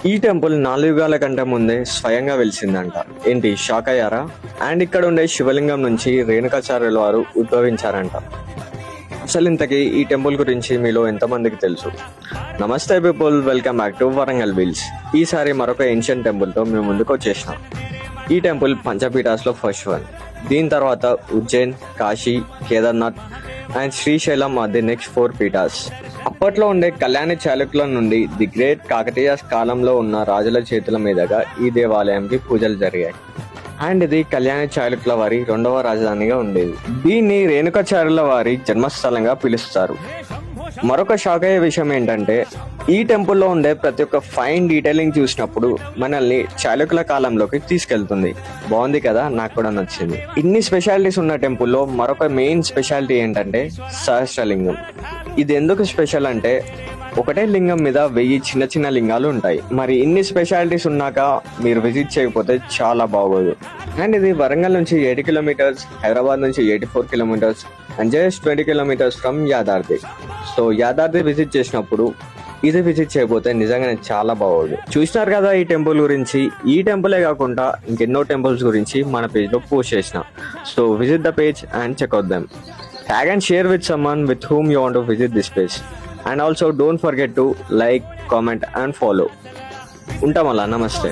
ఈ టెంపుల్ 4 యుగాల కంటే ముందే స్వయంగా వెలిసిందంట. ఏంటి షాక్ అయ్యారా? అండ్ ఇక్కడ ఉండే శివలింగం నుంచి రేణుకాచార్యుల వారు ఉద్భవించారంట. అసలు ఇంతకీ ఈ టెంపుల్ గురించి మీలో ఎంతమందికి తెలుసు? నమస్తే people, welcome back to Warangal wheels. ఈసారి మరొక ఏన్షియన్ టెంపుల్తో మేము ముందుకు వచ్చేసినాం. ఈ టెంపుల్ పంచపీఠాస్లో ఫస్ట్ వన్. దీని తర్వాత Ujjain, Kashi, Kedarnath and Srisailam are the next 4 పీఠాస్. అప్పట్లో ఉండే కళ్యాణి చాళుక్యుల నుండి ది గ్రేట్ కాకతీయ కాలంలో ఉన్న రాజుల చేతుల మీదుగా ఈ దేవాలయానికి పూజలు జరిగాయి. అండ్ ఇది కళ్యాణి చాళుక్యుల వారి 2వ రాజధానిగా ఉండేది. దీన్ని రేణుకాచార్యుల వారి జన్మస్థలంగా పిలుస్తారు. మరొక షాక్ అయ్యే విషయం ఏంటంటే, ఈ టెంపుల్లో ఉండే ప్రతి ఒక్క ఫైన్ డీటెయిలింగ్ చూసినప్పుడు మనల్ని చాళుక్యుల కాలంలోకి తీసుకెళ్తుంది. బాగుంది కదా, నాకు కూడా నచ్చింది. ఇన్ని స్పెషాలిటీస్ ఉన్న టెంపుల్లో మరొక మెయిన్ స్పెషాలిటీ ఏంటంటే సహస్రలింగం. ఇది ఎందుకు స్పెషల్ అంటే, ఒకటే లింగం మీద 1000 చిన్న చిన్న లింగాలు ఉంటాయి. మరి ఇన్ని స్పెషాలిటీస్ ఉన్నాక మీరు విజిట్ చేయకపోతే చాలా బాగోదు. అండ్ ఇది వరంగల్ నుంచి 8 కిలోమీటర్స్, హైదరాబాద్ నుంచి 84 kilometres and just 20 kilometres from Yadadri. So Yadadri visit చేసినప్పుడు ఇది విజిట్ చేయకపోతే నిజంగానే చాలా బాగోదు. చూసినారు కదా ఈ టెంపుల్ గురించి. ఈ టెంపులే కాకుండా ఇంకెన్నో టెంపుల్స్ గురించి మన పేజ్లో పోస్ట్ చేసిన. So visit the page and checkout them. Tag and share with someone with whom you want to visit this place. And also don't forget to like, comment and follow. Untamala, namaste.